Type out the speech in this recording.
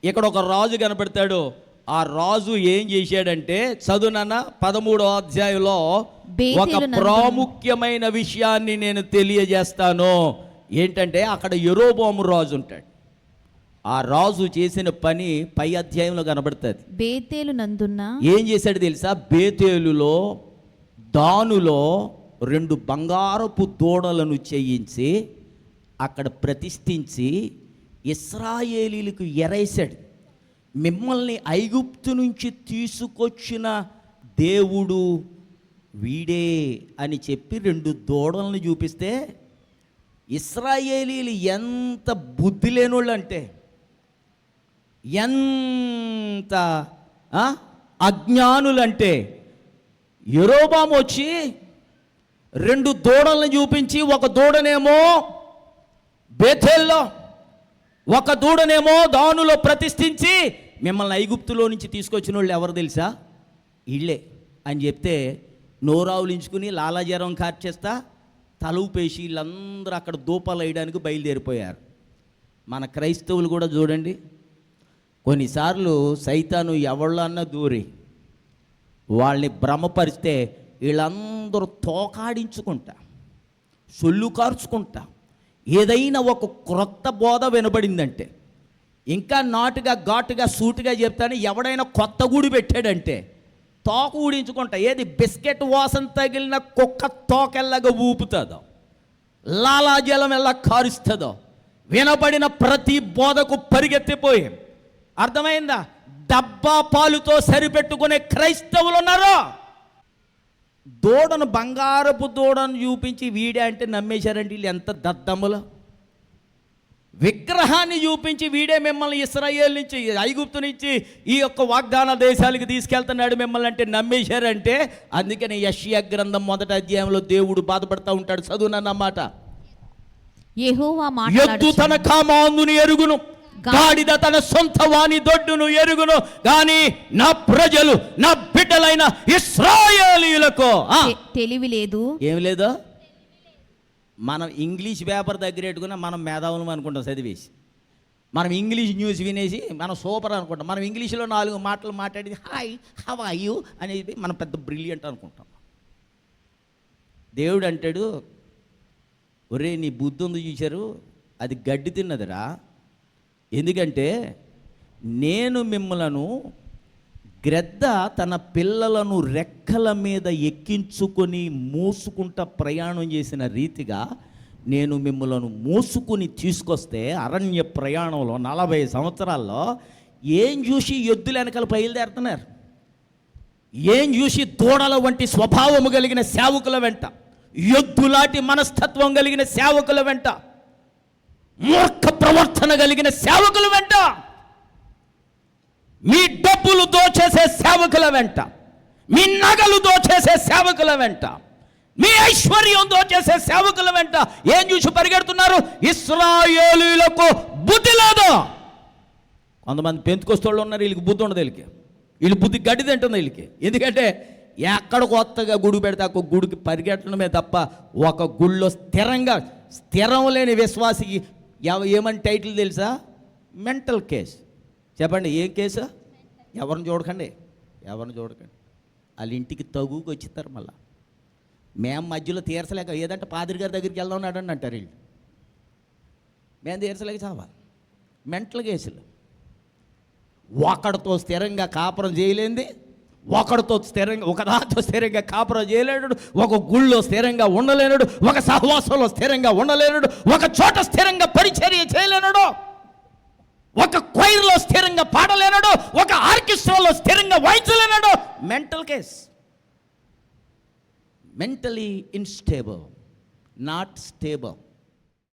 ఇక్కడ ఒక రాజు కనపడతాడు. ఆ రాజు ఏం చేశాడంటే, చదువునన్న 13వ అధ్యాయంలో ఒక ప్రాముఖ్యమైన విషయాన్ని నేను తెలియజేస్తాను. ఏంటంటే, అక్కడ యెరోబోము రాజు ఉంటాడు. ఆ రాజు చేసిన పని పై అధ్యాయంలో కనబడుతుంది. బేతేలు నందున్న ఏం చేశాడు తెలుసా? బేతేలులో దానులో 2 బంగారపు దూడలను చేయించి అక్కడ ప్రతిష్ఠించి ఇశ్రాయేలీలకు ఎరేశాడు. మిమ్మల్ని ఐగుప్తు నుంచి తీసుకొచ్చిన దేవుడు వీడే అని చెప్పి 2 దూడలను చూపిస్తే, ఇశ్రాయేలీలు ఎంత బుద్ధి లేనోళ్ళు అంటే, ఎంత అజ్ఞానులంటే, యెరోబాము వచ్చి 2 దూడలను చూపించి, ఒక దూడనేమో బేతేల్లో, ఒక దూడనేమో దానులో ప్రతిష్ఠించి, మిమ్మల్ని ఐగుప్తులో నుంచి తీసుకొచ్చిన వాళ్ళు ఎవరు తెలుసా? ఇళ్ళే అని చెప్తే నోరావులించుకుని లాలాజరం కార్చేస్తా తలూపేసి వీళ్ళందరూ అక్కడ ధూపాలు వేయడానికి బయలుదేరిపోయారు. మన క్రైస్తవులు కూడా చూడండి, కొన్నిసార్లు సైతాను ఎవళ్ళన్నా దూరి వాళ్ళని భ్రమపరిస్తే వీళ్ళందరూ తోకాడించుకుంటా, సొల్లు కార్చుకుంటా, ఏదైనా ఒక క్రొత్త బోధ వినబడిందంటే, ఇంకా నాటుగా ఘాటుగా సూటుగా చెప్తాను, ఎవడైనా కొత్త గుడి పెట్టాడంటే తోక ఊడించుకుంటా. ఏది బిస్కెట్ వాసన తగిలిన కుక్క తోకెల్లగా ఊపుతుందో, లాలాజలం ఎలా కారుస్తుందో, వినబడిన ప్రతి బోధకు పరిగెత్తిపోయి, అర్థమైందా? డబ్బా పాలుతో సరిపెట్టుకునే క్రైస్తవులు ఉన్నారు. దూడను, బంగారపు దూడను చూపించి వీడే అంటే నమ్మేశారంటే వీళ్ళు ఎంత దద్దమ్మలు. విగ్రహాన్ని చూపించి వీడే మిమ్మల్ని ఇశ్రాయేలు నుంచి, ఐగుప్తు నుంచి ఈ యొక్క వాగ్దాన దేశాలకు తీసుకెళ్తున్నాడు మిమ్మల్ని అంటే నమ్మేశారంటే, అందుకని యెషయా గ్రంథం 1వ అధ్యాయంలో దేవుడు బాధపడతా ఉంటాడు. చదువునన్నమాట. యెహోవా ఎద్దు తన కామాందుని ఎరుగును, గాడిద తన సొంత వాని దొడ్డును ఎరుగును, కానీ నా ప్రజలు, నా బిడ్డలైన ఇశ్రాయేలీయులకు తెలివి లేదు. ఏమి లేదు? మనం ఇంగ్లీష్ పేపర్ దగ్గర పెట్టుకుని మనం మేధావులం అనుకుంటాం చదివేసి, మనం ఇంగ్లీష్ న్యూస్ వినేసి మనం సూపర్ అనుకుంటాం, మనం ఇంగ్లీష్లో 4 మాటలు మాట్లాడి హాయ్ హౌ ఆర్ యు అనేది మనం పెద్ద బ్రిలియంట్ అనుకుంటాం. దేవుడు అంటాడు, ఒరే నీ బుద్ధి ఉంది చూశారు, అది గడ్డి తిన్నదిరా. ఎందుకంటే నేను మిమ్మలను గ్రద్ద తన పిల్లలను రెక్కల మీద ఎక్కించుకొని మోసుకుంటా ప్రయాణం చేసిన రీతిగా నేను మిమ్మలను మోసుకుని తీసుకొస్తే అరణ్య ప్రయాణంలో 40 సంవత్సరాల్లో ఏం చూసి ఎద్దుల వెనకాల బయలుదేరుతున్నారు? ఏం చూసి దూడల వంటి స్వభావము కలిగిన సేవకుల వెంట, ఎద్దులాంటి మనస్తత్వం కలిగిన సేవకుల వెంట, మూర్ఖ ప్రవర్తన కలిగిన సేవకుల వెంట, మీ డబ్బులు దోచేసే సేవకుల వెంట, మీ నగలు దోచేసే సేవకుల వెంట, మీ ఐశ్వర్యం దోచేసే సేవకుల వెంట ఏం చూసి పరిగెడుతున్నారు? ఇశ్రాయేలీయులకు బుద్ధి లేదు. కొంతమంది పెంతుకొస్తోళ్ళు ఉన్నారు, వీళ్ళకి బుద్ధి ఉండదు. వీళ్ళు బుద్ధి గడ్డి తింటుంది వీళ్ళకి. ఎందుకంటే ఎక్కడ కొత్తగా గుడి పెడితే ఆ గుడికి పరిగెట్టడమే తప్ప ఒక గుళ్ళో స్థిరం లేని విశ్వాసికి ఏమని టైటిల్ తెలుసా? Mental case. చెప్పండి, ఏం కేసు? ఎవరిని చూడకండి. వాళ్ళ ఇంటికి తగుకు వచ్చిస్తారు. మళ్ళీ మేము మధ్యలో తీర్చలేక, ఏదంటే పాదిరి గారి దగ్గరికి వెళ్దాం అన్నాడు అంటారు వీళ్ళు. మేము తీర్చలేక చావాలి. మెంటల్ కేసులు. ఒకడితో స్థిరంగా కాపురం చేయలేంది, ఒకదాంతో స్థిరంగా కాపురం చేయలేడు, ఒక గుళ్ళో స్థిరంగా ఉండలేనుడు, ఒక సహవాసంలో స్థిరంగా ఉండలేనుడు, ఒక చోట స్థిరంగా పరిచర్య చేయలేనుడు, ఒక క్వైర్లో స్థిరంగా పాడలేనడు, ఒక ఆర్కెస్ట్రాలో స్థిరంగా వాయించలేనడు. Mental case. Mentally instable, not stable.